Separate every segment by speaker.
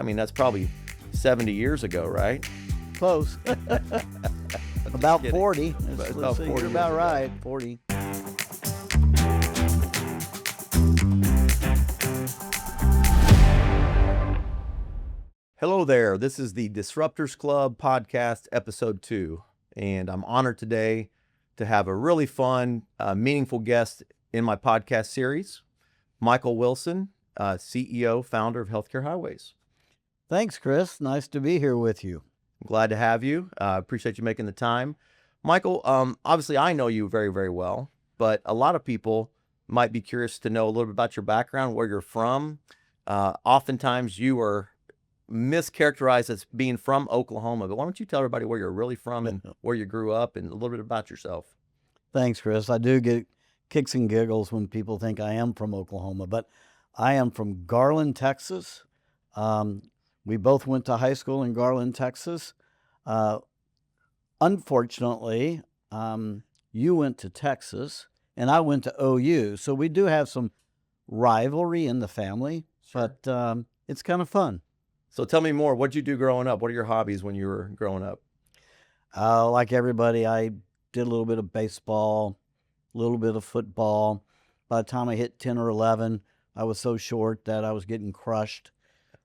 Speaker 1: I mean, that's probably 70 years ago, right?
Speaker 2: Close. About
Speaker 1: kidding.
Speaker 2: 40.
Speaker 1: About
Speaker 2: Let's see,
Speaker 1: 40
Speaker 2: you're
Speaker 1: years
Speaker 2: about
Speaker 1: ago.
Speaker 2: right. 40.
Speaker 1: Hello there. This is the Disruptors Club podcast, episode 2. And I'm honored today to have a really fun, meaningful guest in my podcast series, Michael Wilson, CEO, founder of Healthcare Highways.
Speaker 2: Thanks, Chris. Nice to be here with you.
Speaker 1: I'm glad to have you. Appreciate you making the time. Michael, obviously I know you very, very well, but a lot of people might be curious to know a little bit about your background, where you're from. Oftentimes you are mischaracterized as being from Oklahoma, but why don't you tell everybody where you're really from and where you grew up and a little bit about yourself?
Speaker 2: Thanks, Chris. I do get kicks and giggles when people think I am from Oklahoma, but I am from Garland, Texas. We both went to high school in Garland, Texas. Unfortunately, you went to Texas and I went to OU. So we do have some rivalry in the family,
Speaker 1: Sure.
Speaker 2: but it's kind of fun.
Speaker 1: So tell me more. What'd you do growing up? What are your hobbies when you were growing up?
Speaker 2: Like everybody, I did a little bit of baseball, a little bit of football. By the time I hit 10 or 11, I was so short that I was getting crushed.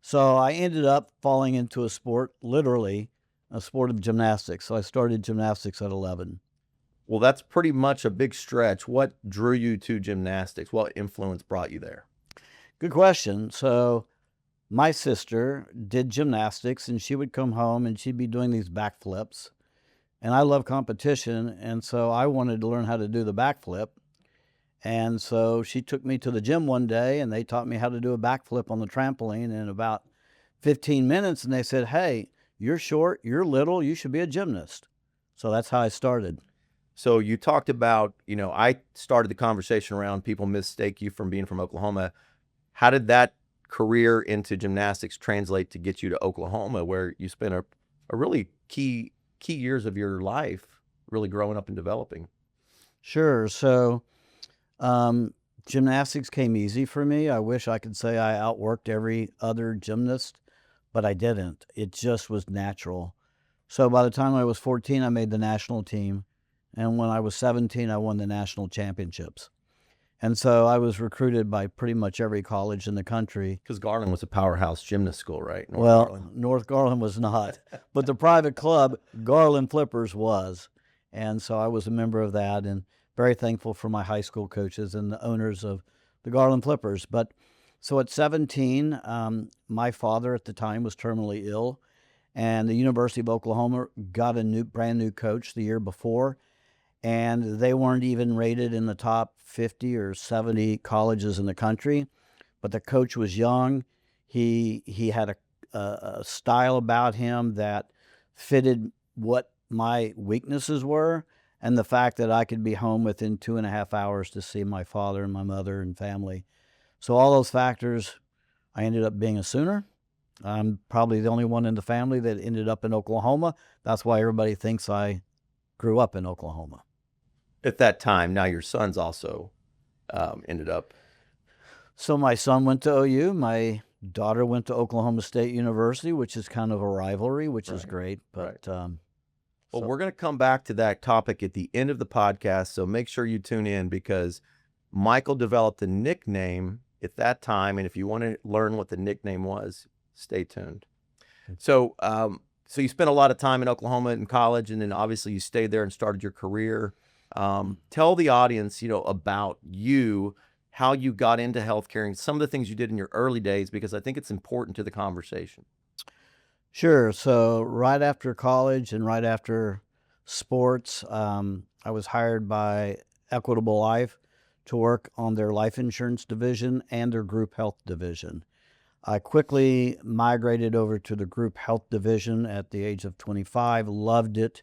Speaker 2: So I ended up falling into a sport, literally, a sport of gymnastics. So I started gymnastics at 11.
Speaker 1: Well, that's pretty much a big stretch. What drew you to gymnastics? What influence brought you there?
Speaker 2: Good question. So my sister did gymnastics, and she would come home and she'd be doing these backflips. And I love competition, and so I wanted to learn how to do the backflip. And so she took me to the gym one day, and they taught me how to do a backflip on the trampoline in about 15 minutes. And they said, hey, you're short, you're little, you should be a gymnast. So that's how I started.
Speaker 1: So you talked about, I started the conversation around people mistake you from being from Oklahoma. How did that career into gymnastics translate to get you to Oklahoma, where you spent a really key years of your life really growing up and developing?
Speaker 2: Sure. So gymnastics came easy for me. I wish I could say I outworked every other gymnast, but I didn't. It just was natural. So by the time I was 14, I made the national team. And when I was 17, I won the national championships. And so I was recruited by pretty much every college in the country.
Speaker 1: Because Garland was a powerhouse gymnast school, right?
Speaker 2: North Garland was not, but the private club, Garland Flippers, was. And so I was a member of that and very thankful for my high school coaches and the owners of the Garland Flippers. But so at 17, my father at the time was terminally ill, and the University of Oklahoma got a brand new coach the year before, and they weren't even rated in the top 50 or 70 colleges in the country. But the coach was young. He had a style about him that fitted what my weaknesses were, and the fact that I could be home within 2.5 hours to see my father and my mother and family. So all those factors, I ended up being a Sooner. I'm probably the only one in the family that ended up in Oklahoma. That's why everybody thinks I grew up in Oklahoma.
Speaker 1: At that time, now your sons also ended up.
Speaker 2: So my son went to OU. My daughter went to Oklahoma State University, which is kind of a rivalry, which is great. But
Speaker 1: Well, we're going to come back to that topic at the end of the podcast, so make sure you tune in, because Michael developed a nickname at that time, and if you want to learn what the nickname was, stay tuned. So you spent a lot of time in Oklahoma in college, and then obviously you stayed there and started your career. Tell the audience, about you, how you got into healthcare, and some of the things you did in your early days, because I think it's important to the conversation.
Speaker 2: Sure. So right after college and right after sports, I was hired by Equitable Life to work on their life insurance division and their group health division. I quickly migrated over to the group health division at the age of 25, loved it.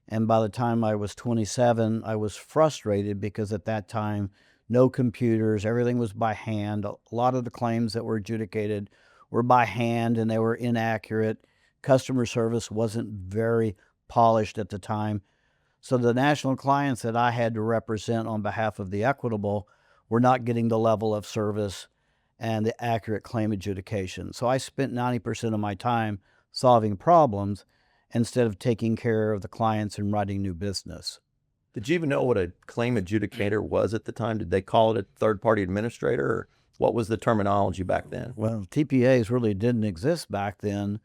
Speaker 2: And by the time I was 27, I was frustrated because at that time, no computers, everything was by hand. A lot of the claims that were adjudicated were by hand and they were inaccurate. Customer service wasn't very polished at the time. So the national clients that I had to represent on behalf of the Equitable were not getting the level of service and the accurate claim adjudication. So I spent 90% of my time solving problems instead of taking care of the clients and writing new business.
Speaker 1: Did you even know what a claim adjudicator was at the time? Did they call it a third-party administrator, or what was the terminology back then?
Speaker 2: Well, TPAs really didn't exist back then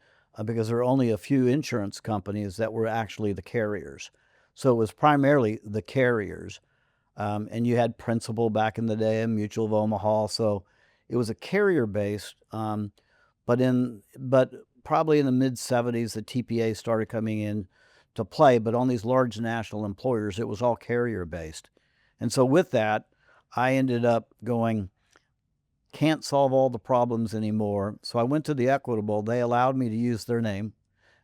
Speaker 2: because there were only a few insurance companies that were actually the carriers. So it was primarily the carriers. And you had Principal back in the day and Mutual of Omaha. So it was a carrier-based, but probably in the mid-70s, the TPA started coming in to play. But on these large national employers, it was all carrier-based. And so with that, I ended up going, can't solve all the problems anymore. So I went to the Equitable. They allowed me to use their name,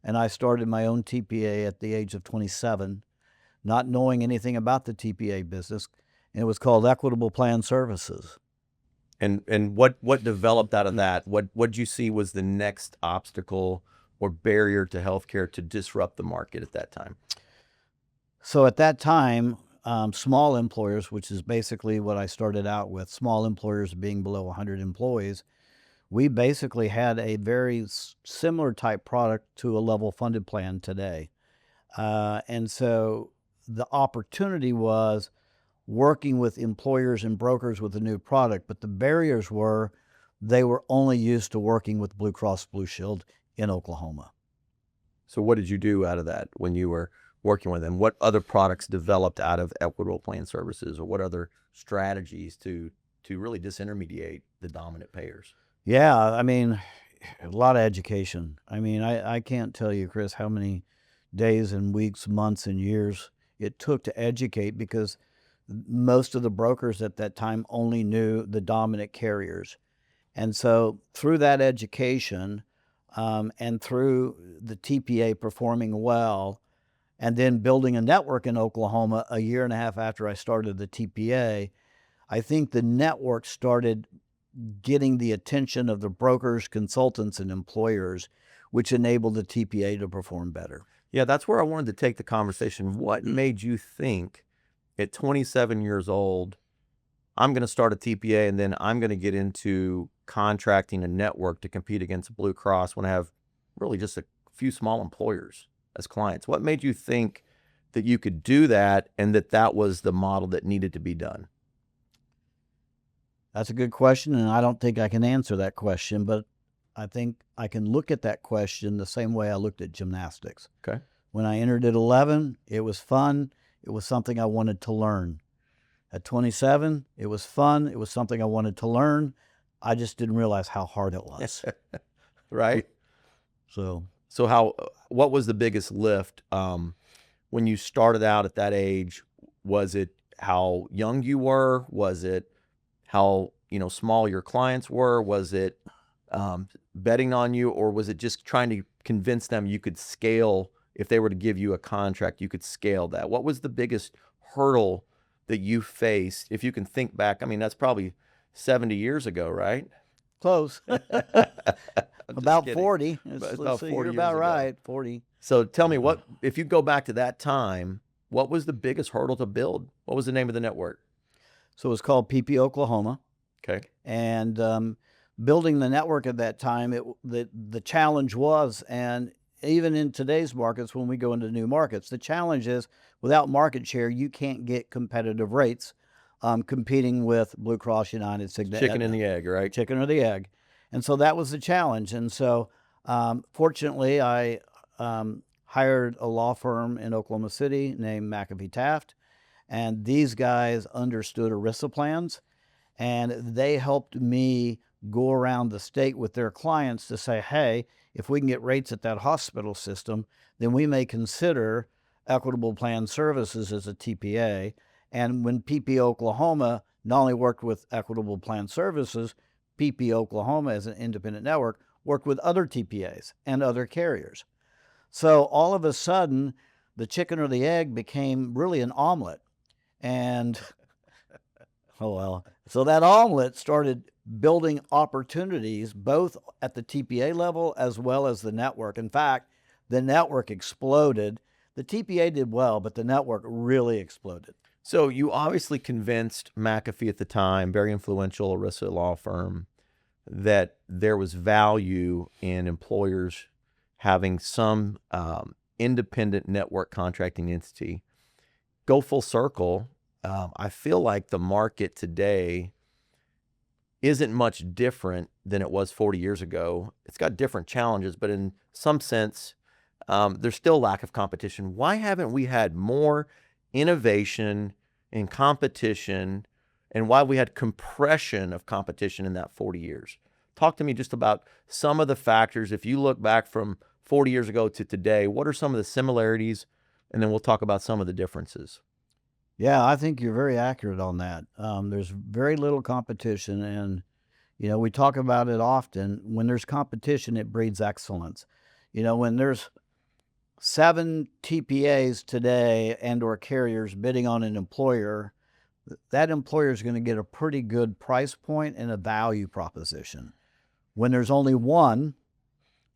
Speaker 2: and I started my own TPA at the age of 27, not knowing anything about the TPA business, and it was called Equitable Plan Services.
Speaker 1: And what developed out of that? What'd you see was the next obstacle or barrier to healthcare to disrupt the market at that time?
Speaker 2: So at that time, small employers, which is basically what I started out with, small employers being below 100 employees, we basically had a very similar type product to a level funded plan today. And so the opportunity was working with employers and brokers with a new product, but the barriers were they were only used to working with Blue Cross Blue Shield in Oklahoma.
Speaker 1: So what did you do out of that when you were working with them? What other products developed out of Equitable Plan Services, or what other strategies to really disintermediate the dominant payers?
Speaker 2: Yeah, I mean, a lot of education. I mean, I can't tell you, Chris, how many days and weeks, months, and years it took to educate, because most of the brokers at that time only knew the dominant carriers. And so through that education, and through the TPA performing well, and then building a network in Oklahoma a year and a half after I started the TPA, I think the network started getting the attention of the brokers, consultants, and employers, which enabled the TPA to perform better.
Speaker 1: Yeah, that's where I wanted to take the conversation. What made you think at 27 years old, I'm going to start a TPA and then I'm going to get into contracting a network to compete against Blue Cross when I have really just a few small employers as clients? What made you think that you could do that and that that was the model that needed to be done?
Speaker 2: That's a good question, and I don't think I can answer that question, but I think I can look at that question the same way I looked at gymnastics.
Speaker 1: Okay.
Speaker 2: When I entered at 11, it was fun. It was something I wanted to learn. At 27, it was fun. It was something I wanted to learn. I just didn't realize how hard it was.
Speaker 1: Right.
Speaker 2: So
Speaker 1: What was the biggest lift when you started out at that age? Was it how young you were? Was it how small your clients were? Was it betting on you, or was it just trying to convince them you could scale? If they were to give you a contract, you could scale that. What was the biggest hurdle that you faced? If you can think back, I mean, that's probably 70 years ago, right?
Speaker 2: close. About
Speaker 1: kidding.
Speaker 2: 40.
Speaker 1: It's
Speaker 2: Let's
Speaker 1: about
Speaker 2: see,
Speaker 1: 40
Speaker 2: you're
Speaker 1: years
Speaker 2: about
Speaker 1: ago.
Speaker 2: right. 40.
Speaker 1: So tell me, if you go back to that time, what was the biggest hurdle to build? What was the name of the network?
Speaker 2: So it was called PP Oklahoma.
Speaker 1: Okay.
Speaker 2: And building the network at that time, the challenge was, and even in today's markets, when we go into new markets, the challenge is without market share, you can't get competitive rates competing with Blue Cross, United, Cigna.
Speaker 1: Chicken and the egg, right?
Speaker 2: Chicken or the egg. And so that was the challenge. And so fortunately, I hired a law firm in Oklahoma City named McAfee Taft. And these guys understood ERISA plans, and they helped me go around the state with their clients to say, hey, if we can get rates at that hospital system, then we may consider Equitable Plan Services as a TPA. And when PP Oklahoma not only worked with Equitable Plan Services, PP Oklahoma as an independent network worked with other TPAs and other carriers. So all of a sudden, the chicken or the egg became really an omelet. And, oh well, so that omelet started building opportunities both at the TPA level as well as the network. In fact, the network exploded. The TPA did well, but the network really exploded.
Speaker 1: So you obviously convinced McAfee at the time, very influential ERISA law firm, that there was value in employers having some independent network contracting entity. Go full circle. I feel like the market today isn't much different than it was 40 years ago. It's got different challenges, but in some sense, there's still lack of competition. Why haven't we had more innovation and competition, and why we had compression of competition in that 40 years? Talk to me just about some of the factors. If you look back from 40 years ago to today, what are some of the similarities? And then we'll talk about some of the differences.
Speaker 2: Yeah, I think you're very accurate on that. There's very little competition, and we talk about it often. When there's competition, it breeds excellence. When there's 7 TPAs today and/or carriers bidding on an employer, that employer is going to get a pretty good price point and a value proposition. When there's only one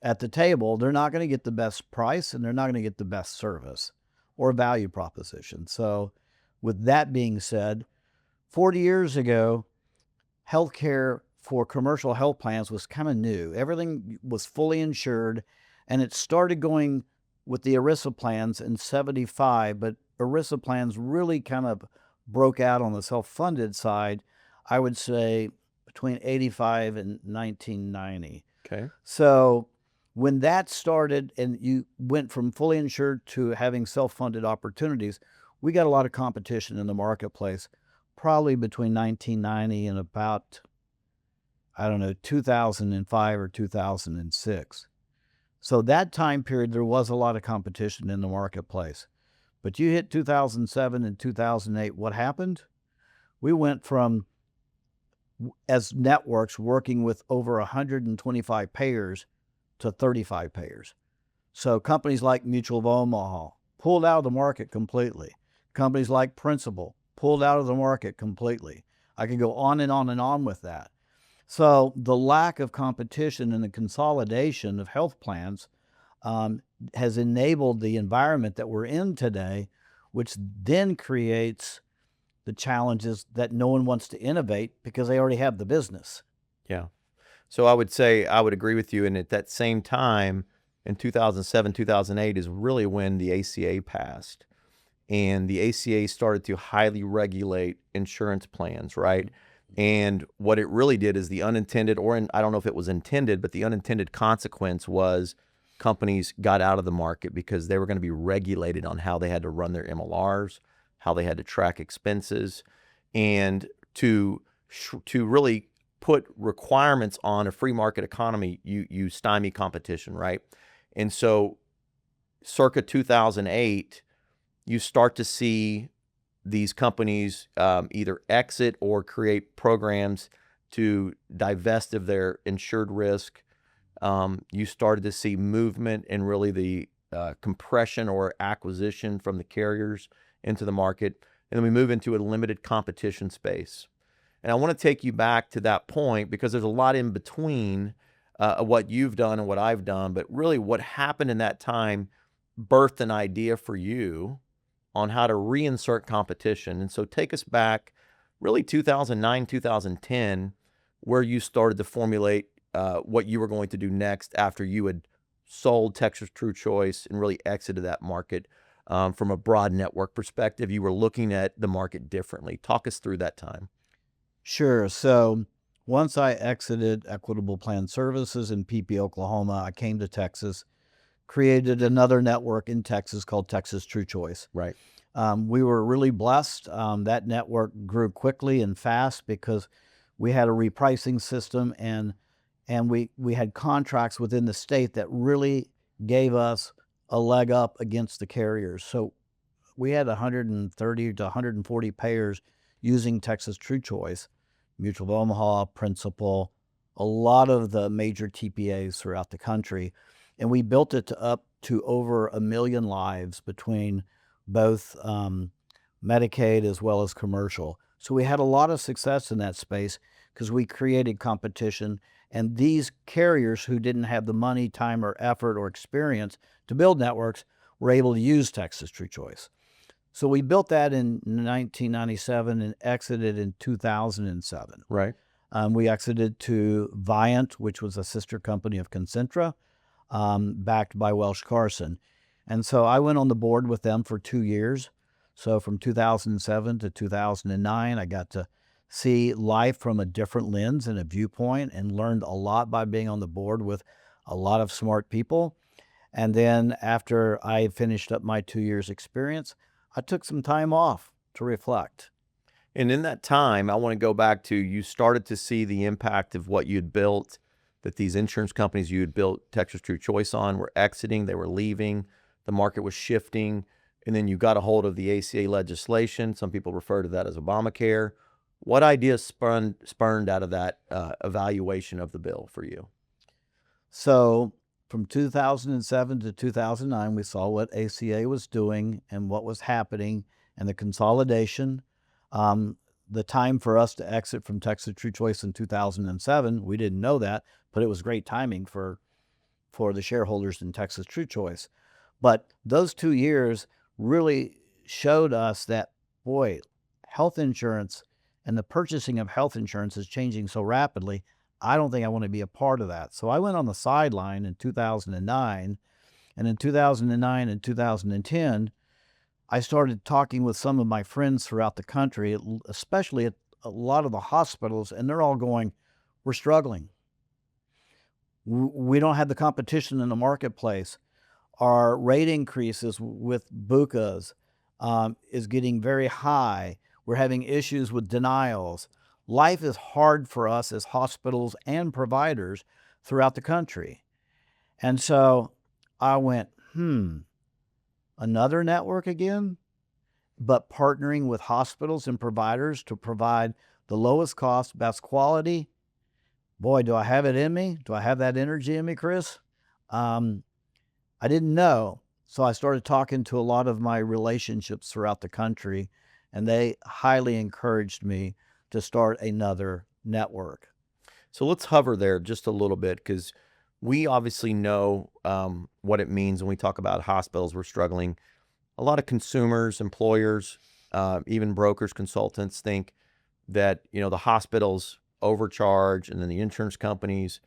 Speaker 2: at the table, they're not going to get the best price and they're not going to get the best service or value proposition. So, with that being said, 40 years ago, healthcare for commercial health plans was kind of new. Everything was fully insured, and it started going with the ERISA plans in 75, but ERISA plans really kind of broke out on the self-funded side, I would say between 85 and 1990.
Speaker 1: Okay.
Speaker 2: So when that started and you went from fully insured to having self-funded opportunities, we got a lot of competition in the marketplace, probably between 1990 and about, 2005 or 2006. So that time period, there was a lot of competition in the marketplace. But you hit 2007 and 2008, what happened? We went from, as networks, working with over 125 payers to 35 payers. So companies like Mutual of Omaha pulled out of the market completely. Companies like Principal pulled out of the market completely. I could go on and on and on with that. So the lack of competition and the consolidation of health plans has enabled the environment that we're in today, which then creates the challenges that no one wants to innovate because they already have the business.
Speaker 1: Yeah. So I would say I would agree with you. And at that same time, in 2007, 2008 is really when the ACA passed. And the ACA started to highly regulate insurance plans, right? And what it really did is the unintended, I don't know if it was intended, but the unintended consequence was companies got out of the market because they were going to be regulated on how they had to run their MLRs, how they had to track expenses, and to really put requirements on a free market economy, you stymie competition, right? And so circa 2008, you start to see these companies either exit or create programs to divest of their insured risk. You started to see movement and really the compression or acquisition from the carriers into the market. And then we move into a limited competition space. And I want to take you back to that point because there's a lot in between what you've done and what I've done. But really what happened in that time birthed an idea for you on how to reinsert competition. And so take us back really 2009, 2010, where you started to formulate what you were going to do next after you had sold Texas True Choice and really exited that market from a broad network perspective. You were looking at the market differently. Talk us through that time.
Speaker 2: Sure. So once I exited Equitable Plan Services in Pepe, Oklahoma, I came to Texas, created another network in Texas called Texas True Choice.
Speaker 1: Right.
Speaker 2: We were really blessed. That network grew quickly and fast because we had a repricing system and we had contracts within the state that really gave us a leg up against the carriers. So we had 130 to 140 payers using Texas True Choice, Mutual of Omaha, Principal, a lot of the major TPAs throughout the country. And we built it up to over 1 million lives between both Medicaid as well as commercial. So we had a lot of success in that space because we created competition. And these carriers who didn't have the money, time, or effort or experience to build networks were able to use Texas True Choice. So we built that in 1997 and exited in 2007.
Speaker 1: Right.
Speaker 2: We exited to Viant, which was a sister company of Concentra, backed by Welsh Carson. And so I went on the board with them for 2 years. So from 2007 to 2009, I got to see life from a different lens and a viewpoint, and learned a lot by being on the board with a lot of smart people. And then after I finished up my 2 years experience, I took some time off to reflect.
Speaker 1: And in that time, I want to go back to, you started to see the impact of what you'd built, that these insurance companies you had built Texas True Choice on were exiting, they were leaving, the market was shifting, and then you got a hold of the ACA legislation. Some people refer to that as Obamacare. What ideas spurned out of that evaluation of the bill for you?
Speaker 2: So from 2007 to 2009, we saw what ACA was doing and what was happening and the consolidation. The time for us to exit from Texas True Choice in 2007, we didn't know that, but it was great timing for the shareholders in Texas True Choice. But those 2 years really showed us that, boy, health insurance and the purchasing of health insurance is changing so rapidly. I don't think I want to be a part of that. So I went on the sideline in 2009, and in 2009 and 2010, I started talking with some of my friends throughout the country, especially at a lot of the hospitals, and they're all going, "We're struggling. We don't have the competition in the marketplace. Our rate increases with BUCAs is getting very high. We're having issues with denials. Life is hard for us as hospitals and providers throughout the country." And so I went, another network again, but partnering with hospitals and providers to provide the lowest cost, best quality. Boy, do I have it in me? Do I have that energy in me, Chris? I didn't know. So I started talking to a lot of my relationships throughout the country, and they highly encouraged me to start another network.
Speaker 1: So let's hover there just a little bit, because we obviously know what it means when we talk about hospitals. We're struggling. A lot of consumers, employers, even brokers, consultants think that, you know, the hospitals overcharge and then the insurance companies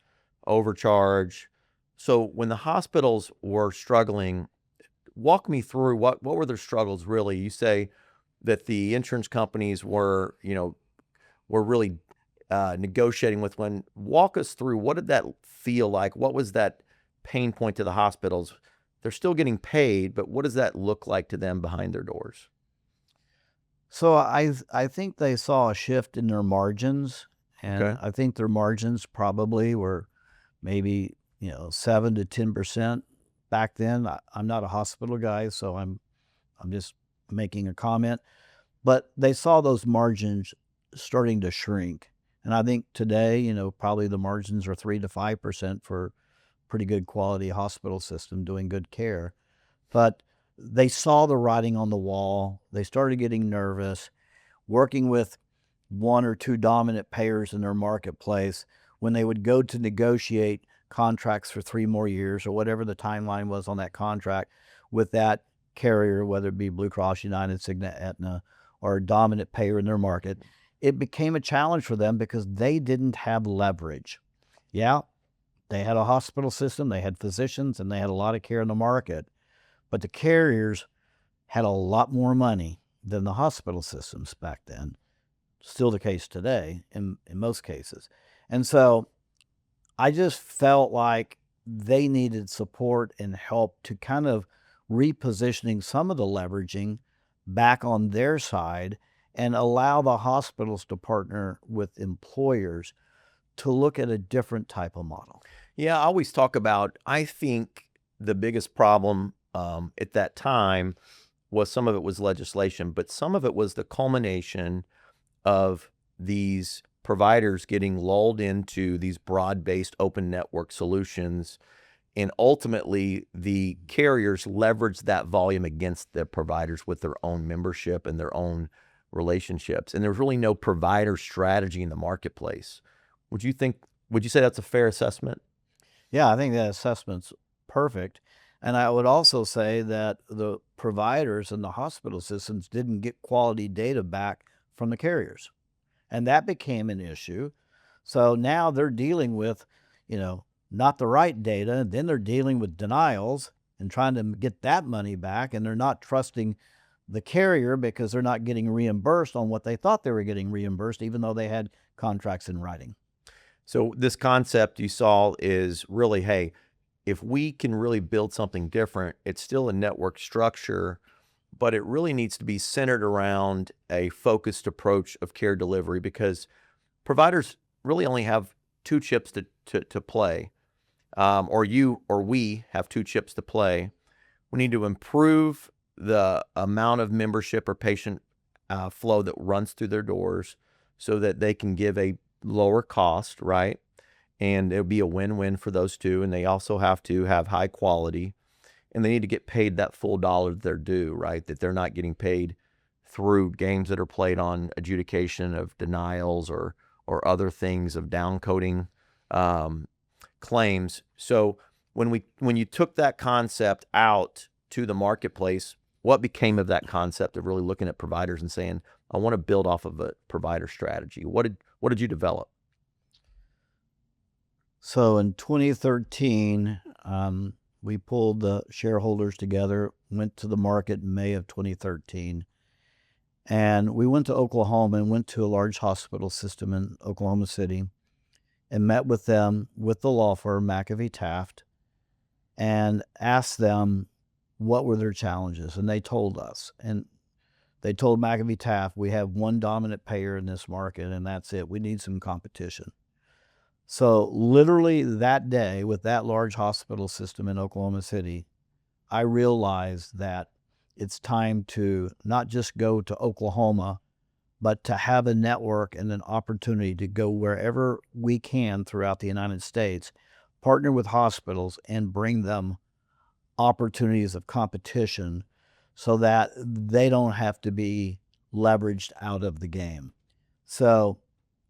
Speaker 1: overcharge. So when the hospitals were struggling, walk me through what were their struggles really? You say that the insurance companies were, you know, were really negotiating with one. Walk us through, what did that feel like? What was that pain point to the hospitals? They're still getting paid, but what does that look like to them behind their doors?
Speaker 2: So I think they saw a shift in their margins, and
Speaker 1: Okay.
Speaker 2: I think their margins probably were maybe 7 to 10% back then. I'm not a hospital guy, so I'm just making a comment, but they saw those margins starting to shrink, and I think today, probably the margins are 3 to 5% for pretty good quality hospital system doing good care. But they saw the writing on the wall. They started getting nervous, working with one or two dominant payers in their marketplace. When they would go to negotiate contracts for 3 more years or whatever the timeline was on that contract with that carrier, whether it be Blue Cross, United, Cigna, Aetna, or a dominant payer in their market, it became a challenge for them because they didn't have leverage. Yeah, they had a hospital system, they had physicians, and they had a lot of care in the market, but the carriers had a lot more money than the hospital systems back then. Still the case today in most cases. And so I just felt like they needed support and help to kind of repositioning some of the leveraging back on their side and allow the hospitals to partner with employers to look at a different type of model.
Speaker 1: Yeah, I always talk about, I think the biggest problem at that time was, some of it was legislation, but some of it was the culmination of these providers getting lulled into these broad-based open network solutions. And ultimately, the carriers leveraged that volume against the providers with their own membership and their own relationships. And there's really no provider strategy in the marketplace. Would you say that's a fair assessment?
Speaker 2: Yeah, I think that assessment's perfect. And I would also say that the providers and the hospital systems didn't get quality data back from the carriers. And that became an issue. So now they're dealing with, not the right data. And then they're dealing with denials and trying to get that money back. And they're not trusting the carrier because they're not getting reimbursed on what they thought they were getting reimbursed, even though they had contracts in writing.
Speaker 1: So this concept you saw is really, hey, if we can really build something different, it's still a network structure, but it really needs to be centered around a focused approach of care delivery, because providers really only have two chips to play, or we have two chips to play. We need to improve the amount of membership or patient flow that runs through their doors so that they can give a lower cost, right? And it'll be a win-win for those two. And they also have to have high quality, and they need to get paid that full dollar that they're due, right? That they're not getting paid through games that are played on adjudication of denials or other things of downcoding claims. So when you took that concept out to the marketplace, what became of that concept of really looking at providers and saying, I want to build off of a provider strategy? What did you develop?
Speaker 2: So in 2013, we pulled the shareholders together, went to the market in May of 2013, and we went to Oklahoma and went to a large hospital system in Oklahoma City and met with them, with the law firm McAfee Taft, and asked them what were their challenges. And they told us. And they told McAfee Taft, we have one dominant payer in this market, and that's it. We need some competition. So literally that day, with that large hospital system in Oklahoma City, I realized that it's time to not just go to Oklahoma, but to have a network and an opportunity to go wherever we can throughout the United States, partner with hospitals and bring them opportunities of competition so that they don't have to be leveraged out of the game. So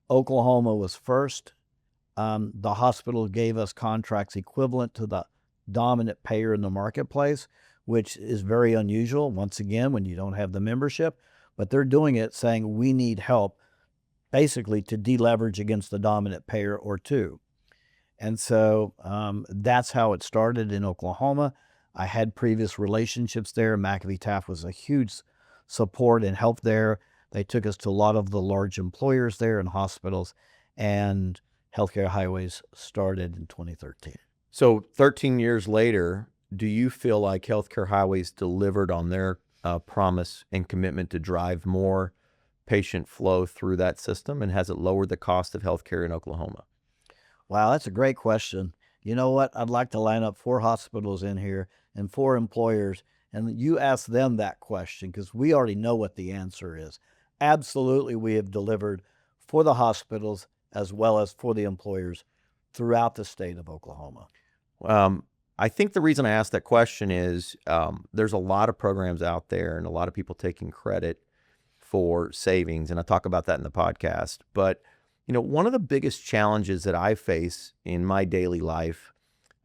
Speaker 2: Oklahoma was first. The hospital gave us contracts equivalent to the dominant payer in the marketplace, which is very unusual, once again, when you don't have the membership. But they're doing it saying we need help basically to deleverage against the dominant payer or two. And so that's how it started in Oklahoma. I had previous relationships there. McAfee Taft was a huge support and help there. They took us to a lot of the large employers there and hospitals, and Healthcare Highways started in 2013.
Speaker 1: So 13 years later, do you feel like Healthcare Highways delivered on their promise and commitment to drive more patient flow through that system? And has it lowered the cost of healthcare in Oklahoma?
Speaker 2: Wow, that's a great question. You know what? I'd like to line up 4 hospitals in here and 4 employers, and you ask them that question because we already know what the answer is. Absolutely, we have delivered for the hospitals as well as for the employers throughout the state of Oklahoma.
Speaker 1: I think the reason I asked that question is there's a lot of programs out there and a lot of people taking credit for savings, and I talk about that in the podcast. But one of the biggest challenges that I face in my daily life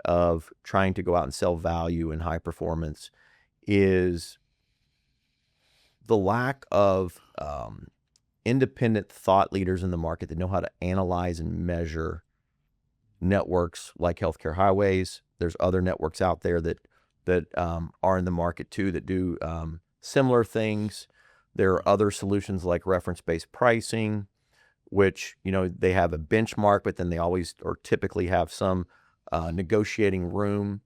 Speaker 1: of trying to go out and sell value and high performance is the lack of independent thought leaders in the market that know how to analyze and measure networks like Healthcare Highways. There's other networks out there that are in the market too that do similar things. There are other solutions like reference-based pricing, which they have a benchmark, but then they always or typically have some negotiating room.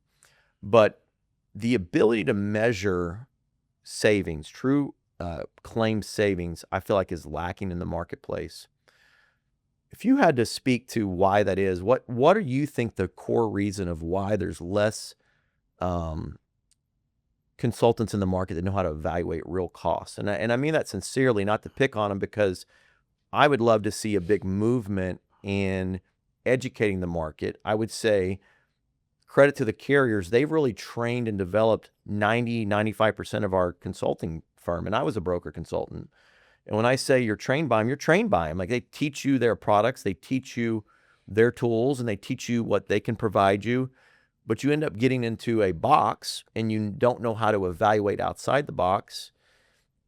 Speaker 1: But the ability to measure savings, true claim savings, I feel like is lacking in the marketplace. If you had to speak to why that is, what do you think the core reason of why there's less consultants in the market that know how to evaluate real costs? And I mean that sincerely, not to pick on them, because I would love to see a big movement in educating the market. I would say credit to the carriers. They've really trained and developed 95% of our consulting firm. And I was a broker consultant. And when I say you're trained by them, you're trained by them. Like, they teach you their products, they teach you their tools, and they teach you what they can provide you. But you end up getting into a box and you don't know how to evaluate outside the box,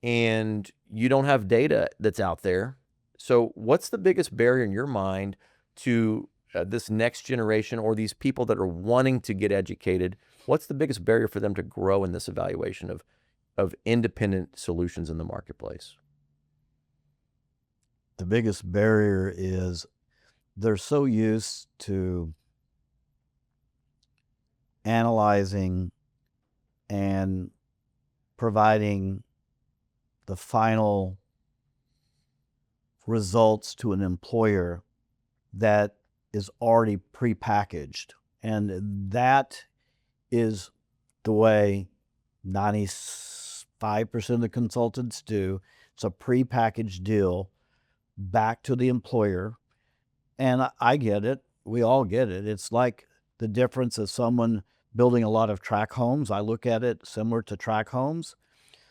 Speaker 1: and you don't have data that's out there. So what's the biggest barrier in your mind to this next generation or these people that are wanting to get educated? What's the biggest barrier for them to grow in this evaluation of independent solutions in the marketplace?
Speaker 2: The biggest barrier is they're so used to analyzing and providing the final results to an employer that is already prepackaged. And that is the way 95% of the consultants do. It's a prepackaged deal back to the employer. And I get it. We all get it. It's like the difference of someone building a lot of track homes. I look at it similar to track homes.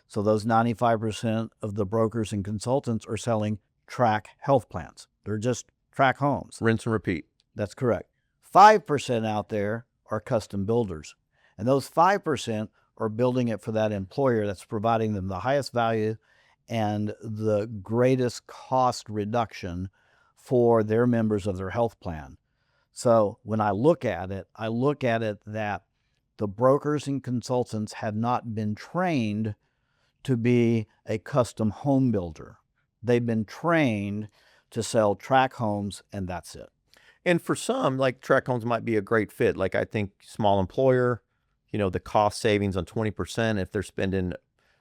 Speaker 2: So those 95% of the brokers and consultants are selling track health plans. They're just track homes.
Speaker 1: Rinse and repeat.
Speaker 2: That's correct. 5% out there are custom builders. And those 5% are building it for that employer that's providing them the highest value and the greatest cost reduction for their members of their health plan. So when I look at it that the brokers and consultants have not been trained to be a custom home builder. They've been trained to sell track homes, and that's it.
Speaker 1: And for some, like track homes might be a great fit. Like I think small employer, the cost savings on 20%, if they're spending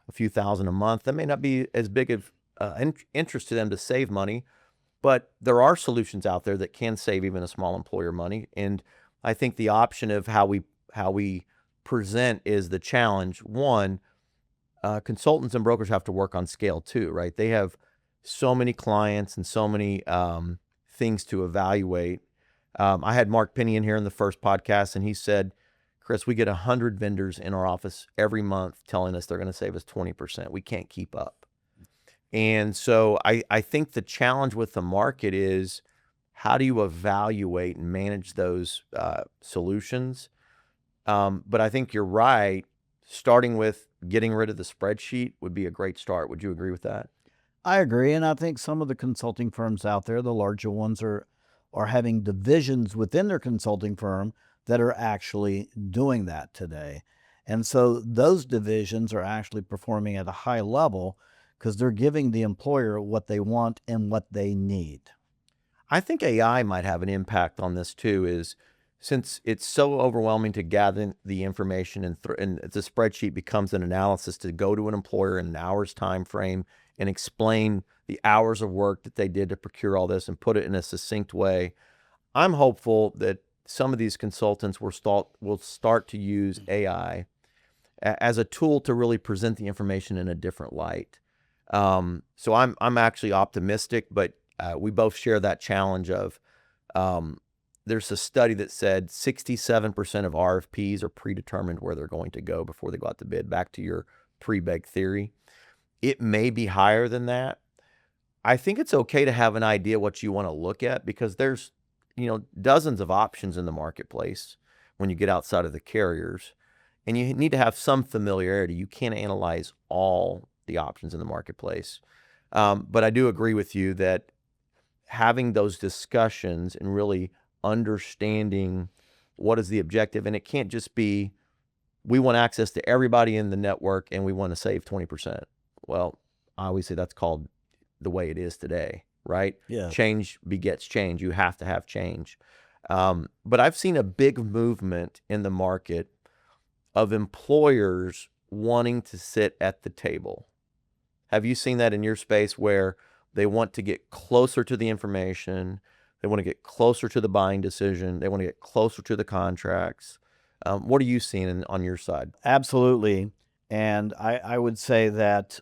Speaker 1: a few thousand a month, that may not be as big of interest to them to save money. But there are solutions out there that can save even a small employer money. And I think the option of how we present is the challenge. One, consultants and brokers have to work on scale too, right? They have so many clients and so many things to evaluate. I had Mark Penny in here in the first podcast, and he said, Chris, we get 100 vendors in our office every month telling us they're going to save us 20%. We can't keep up. And so I think the challenge with the market is how do you evaluate and manage those solutions? But I think you're right. Starting with getting rid of the spreadsheet would be a great start. Would you agree with that?
Speaker 2: I agree. And I think some of the consulting firms out there, the larger ones, are having divisions within their consulting firm that are actually doing that today. And so those divisions are actually performing at a high level because they're giving the employer what they want and what they need.
Speaker 1: I think AI might have an impact on this too, is since it's so overwhelming to gather the information and the spreadsheet becomes an analysis to go to an employer in an hour's time frame and explain the hours of work that they did to procure all this and put it in a succinct way. I'm hopeful that some of these consultants will start to use AI as a tool to really present the information in a different light. So I'm actually optimistic, but we both share that challenge of there's a study that said 67% of RFPs are predetermined where they're going to go before they go out to bid. Back to your pre-beg theory. It may be higher than that. I think it's okay to have an idea what you want to look at because there's, dozens of options in the marketplace when you get outside of the carriers, and you need to have some familiarity. You can't analyze all the options in the marketplace. But I do agree with you that having those discussions and really understanding what is the objective, and it can't just be, we want access to everybody in the network and we want to save 20%. Well, I always say that's called the way it is today, right?
Speaker 2: Yeah.
Speaker 1: Change begets change. You have to have change. But I've seen a big movement in the market of employers wanting to sit at the table. Have you seen that in your space where they want to get closer to the information? They want to get closer to the buying decision. They want to get closer to the contracts. What are you seeing on your side?
Speaker 2: Absolutely. And I would say that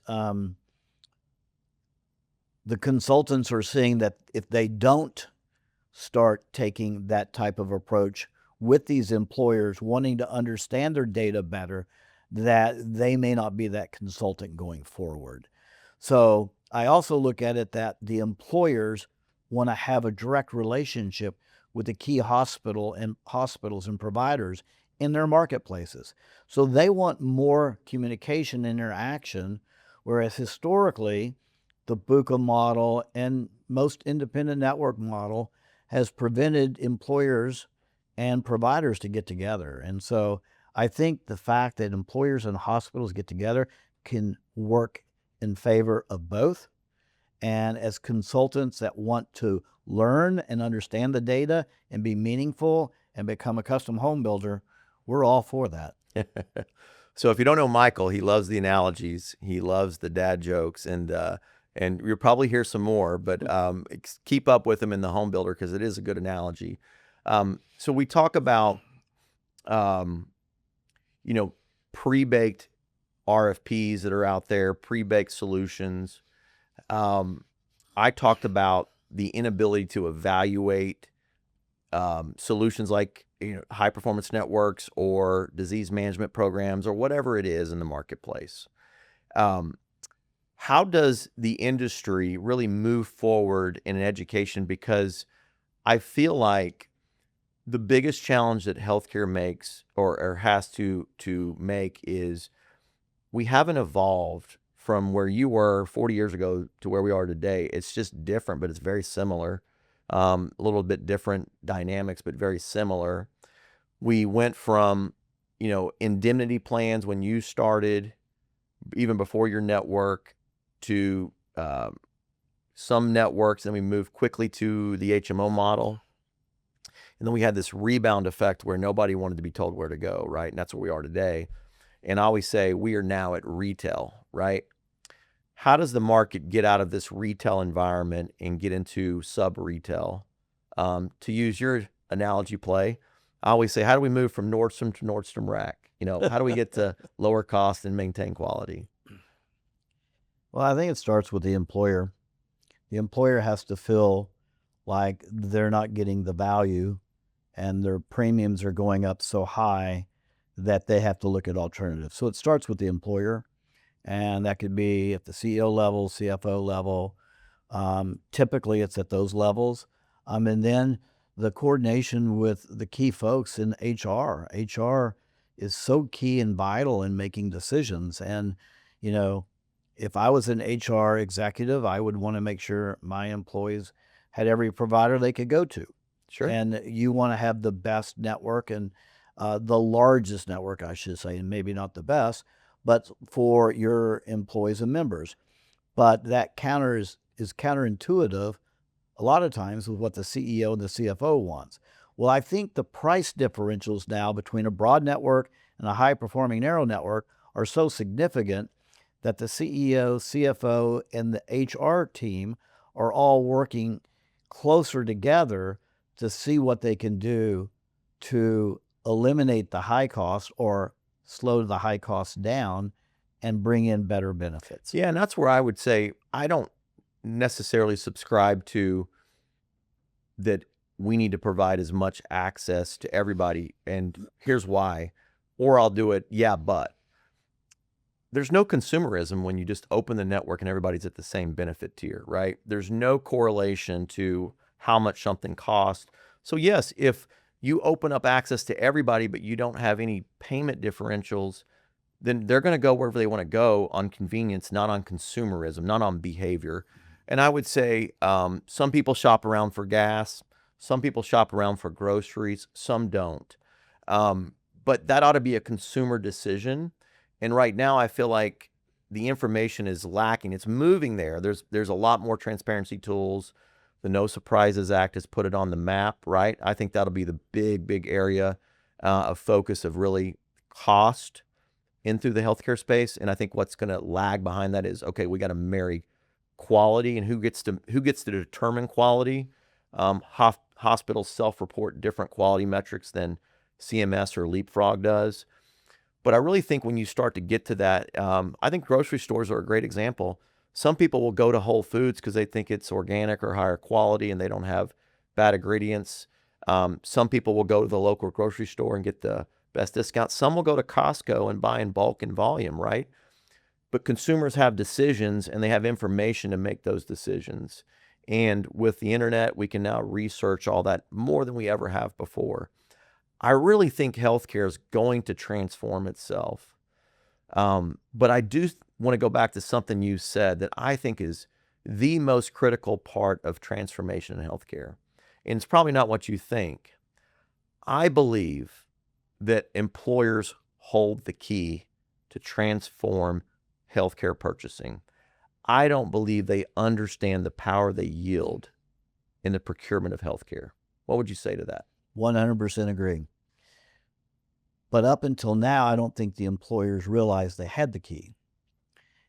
Speaker 2: the consultants are seeing that if they don't start taking that type of approach with these employers wanting to understand their data better, that they may not be that consultant going forward. So I also look at it that the employers want to have a direct relationship with the key hospitals and providers in their marketplaces. So they want more communication interaction, whereas historically, the BUCA model and most independent network model has prevented employers and providers to get together. And so I think the fact that employers and hospitals get together can work in favor of both. And as consultants that want to learn and understand the data and be meaningful and become a custom home builder, we're all for that.
Speaker 1: So if you don't know Michael, he loves the analogies. He loves the dad jokes, and you'll probably hear some more. But keep up with him in the home builder because it is a good analogy. So we talk about pre-baked RFPs that are out there, pre-baked solutions. I talked about the inability to evaluate solutions like high performance networks or disease management programs or whatever it is in the marketplace. How does the industry really move forward in education? Because I feel like the biggest challenge that healthcare makes or has to make is we haven't evolved from where you were 40 years ago to where we are today. It's just different, but it's very similar. A little bit different dynamics, but very similar. We went from, indemnity plans when you started, even before your network, to some networks. Then we moved quickly to the HMO model. And then we had this rebound effect where nobody wanted to be told where to go, right? And that's where we are today. And I always say we are now at retail, right? How does the market get out of this retail environment and get into sub-retail? To use your analogy play, I always say, how do we move from Nordstrom to Nordstrom Rack? How do we get to lower cost and maintain quality?
Speaker 2: Well, I think it starts with the employer. The employer has to feel like they're not getting the value and their premiums are going up so high that they have to look at alternatives. So it starts with the employer, and that could be at the CEO level, CFO level. Typically, it's at those levels. And then the coordination with the key folks in HR. HR is so key and vital in making decisions. And, if I was an HR executive, I would want to make sure my employees had every provider they could go to.
Speaker 1: Sure.
Speaker 2: And you want to have the best network and the largest network, I should say, and maybe not the best, but for your employees and members. But that is counterintuitive a lot of times with what the CEO and the CFO wants. Well, I think the price differentials now between a broad network and a high-performing narrow network are so significant that the CEO, CFO, and the HR team are all working closer together to see what they can do to eliminate the high cost or slow the high costs down and bring in better benefits.
Speaker 1: Yeah, and that's where I would say I don't necessarily subscribe to that we need to provide as much access to everybody, and here's why. Or I'll do it, yeah, but. There's no consumerism when you just open the network and everybody's at the same benefit tier, right? There's no correlation to how much something costs. So yes, if you open up access to everybody, but you don't have any payment differentials, then they're going to go wherever they want to go on convenience, not on consumerism, not on behavior. And I would say some people shop around for gas, some people shop around for groceries, some don't. But that ought to be a consumer decision. And right now, I feel like the information is lacking. It's moving there. There's a lot more transparency tools. The No Surprises Act has put it on the map, right? I think that'll be the big area of focus of really cost in through the healthcare space. And I think what's going to lag behind that is, okay, we got to marry quality, and who gets to determine quality. Hospitals self-report different quality metrics than CMS or Leapfrog does. But I really think when you start to get to that, I think grocery stores are a great example. Some people will go to Whole Foods because they think it's organic or higher quality and they don't have bad ingredients. Some people will go to the local grocery store and get the best discount. Some will go to Costco and buy in bulk and volume, right? But consumers have decisions and they have information to make those decisions. And with the internet, we can now research all that more than we ever have before. I really think healthcare is going to transform itself. But I do want to go back to something you said that I think is the most critical part of transformation in healthcare. and it's probably not what you think. I believe that employers hold the key to transform healthcare purchasing. I don't believe they understand the power they yield in the procurement of healthcare. What would you say to that?
Speaker 2: 100% agree. But up until now, I don't think the employers realized they had the key.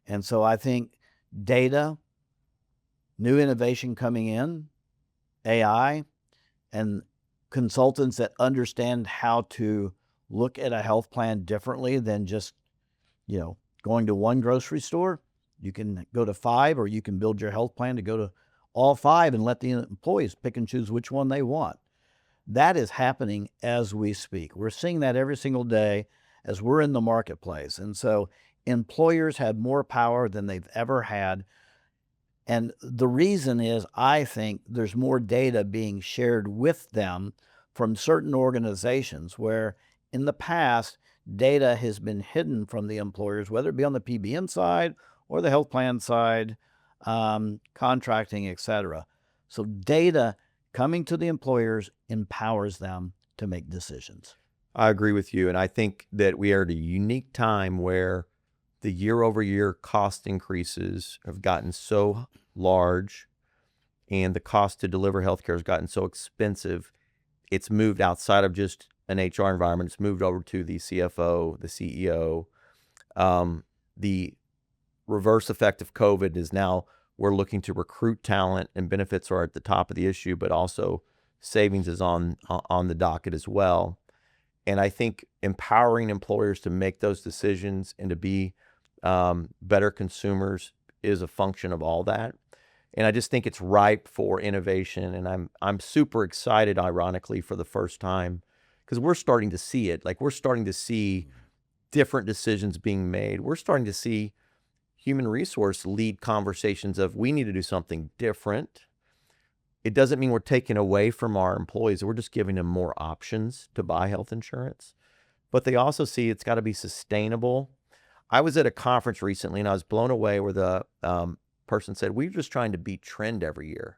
Speaker 2: And so I think data, new innovation coming in, AI, and consultants that understand how to look at a health plan differently than just, going to one grocery store. You can go to 5, or you can build your health plan to go to all 5 and let the employees pick and choose which one they want. That is happening as we speak. We're seeing that every single day as we're in the marketplace. And so employers have more power than they've ever had. And the reason is, I think there's more data being shared with them from certain organizations where in the past, data has been hidden from the employers, whether it be on the PBM side or the health plan side, contracting, etc. So data coming to the employers empowers them to make decisions.
Speaker 1: I agree with you. And I think that we are at a unique time where the year-over-year cost increases have gotten so large and the cost to deliver healthcare has gotten so expensive. It's moved outside of just an HR environment. It's moved over to the CFO, the CEO. The reverse effect of COVID is now we're looking to recruit talent, and benefits are at the top of the issue, but also savings is on the docket as well. And I think empowering employers to make those decisions and to be better consumers is a function of all that. And I just think it's ripe for innovation. And I'm super excited, ironically, for the first time, because we're starting to see it. Like, we're starting to see different decisions being made. We're starting to see human resource lead conversations of, we need to do something different. It doesn't mean we're taking away from our employees. We're just giving them more options to buy health insurance. But they also see it's got to be sustainable. I was at a conference recently, and I was blown away where the person said, we're just trying to beat trend every year.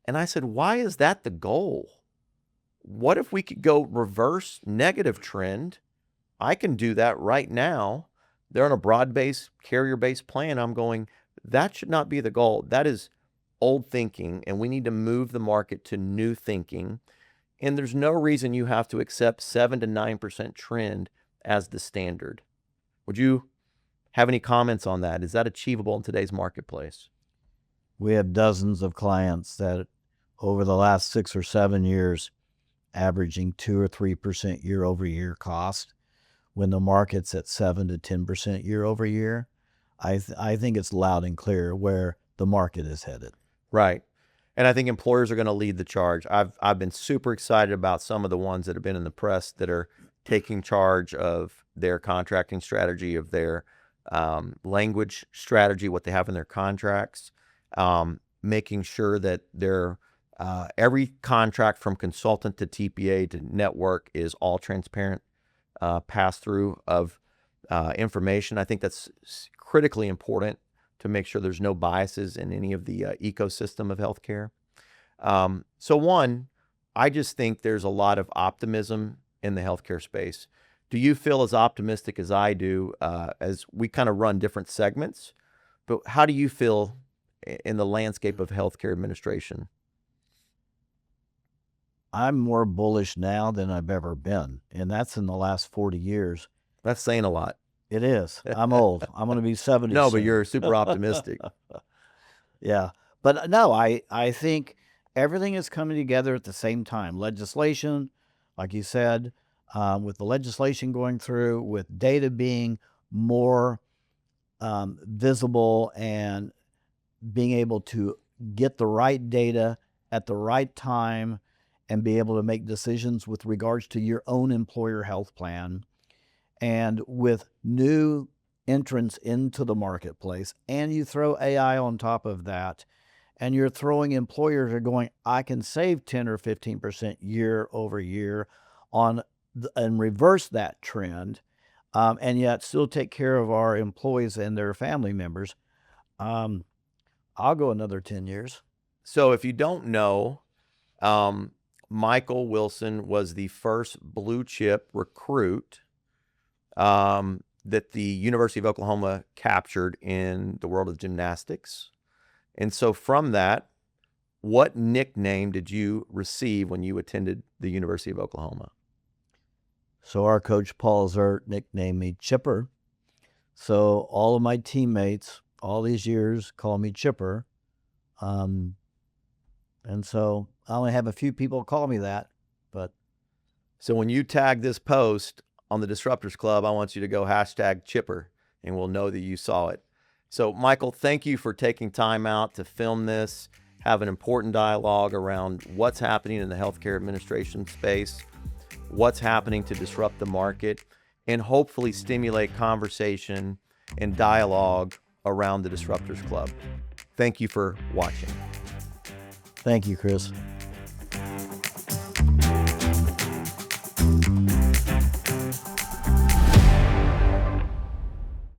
Speaker 1: And I said, why is that the goal? What if we could go reverse negative trend? I can do that right now. They're on a broad-based, carrier-based plan. I'm going, that should not be the goal. That is old thinking, and we need to move the market to new thinking. And there's no reason you have to accept 7 to 9% trend as the standard. Would you have any comments on that? Is that achievable in today's marketplace?
Speaker 2: We have dozens of clients that over the last 6 or 7 years, averaging 2 or 3% year over year cost, when the market's at 7 to 10% year over year. I think it's loud and clear where the market is headed.
Speaker 1: Right. And I think employers are going to lead the charge. I've been super excited about some of the ones that have been in the press that are taking charge of their contracting strategy, of their language strategy, what they have in their contracts, making sure that their every contract from consultant to TPA to network is all transparent, pass through of information. I think that's critically important to make sure there's no biases in any of the ecosystem of healthcare. So one, I just think there's a lot of optimism in the healthcare space. Do you feel as optimistic as I do, as we kind of run different segments? But how do you feel in the landscape of healthcare administration?
Speaker 2: I'm more bullish now than I've ever been, and that's in the last 40 years.
Speaker 1: That's saying a lot.
Speaker 2: It is. I'm old. I'm going to be 70
Speaker 1: No,
Speaker 2: soon.
Speaker 1: but you're super optimistic.
Speaker 2: Yeah. But no, I think everything is coming together at the same time. Legislation, like you said, with the legislation going through, with data being more visible and being able to get the right data at the right time and be able to make decisions with regards to your own employer health plan, and with new entrants into the marketplace, and you throw AI on top of that, and you're throwing employers are going, I can save 10 or 15% year over year on and reverse that trend, and yet still take care of our employees and their family members. I'll go another 10 years.
Speaker 1: So if you don't know, Michael Wilson was the first blue chip recruit that the University of Oklahoma captured in the world of gymnastics. And so from that, what nickname did you receive when you attended the University of Oklahoma?
Speaker 2: So our coach, Paul Zert, nicknamed me Chipper. So all of my teammates, all these years, call me Chipper. And so I only have a few people call me that. But
Speaker 1: so when you tag this post on the Disruptors Club, I want you to go #Chipper, and we'll know that you saw it. So Michael, thank you for taking time out to film this, have an important dialogue around what's happening in the healthcare administration space, what's happening to disrupt the market, and hopefully stimulate conversation and dialogue around the Disruptors Club. Thank you for watching.
Speaker 2: thank you, Chris.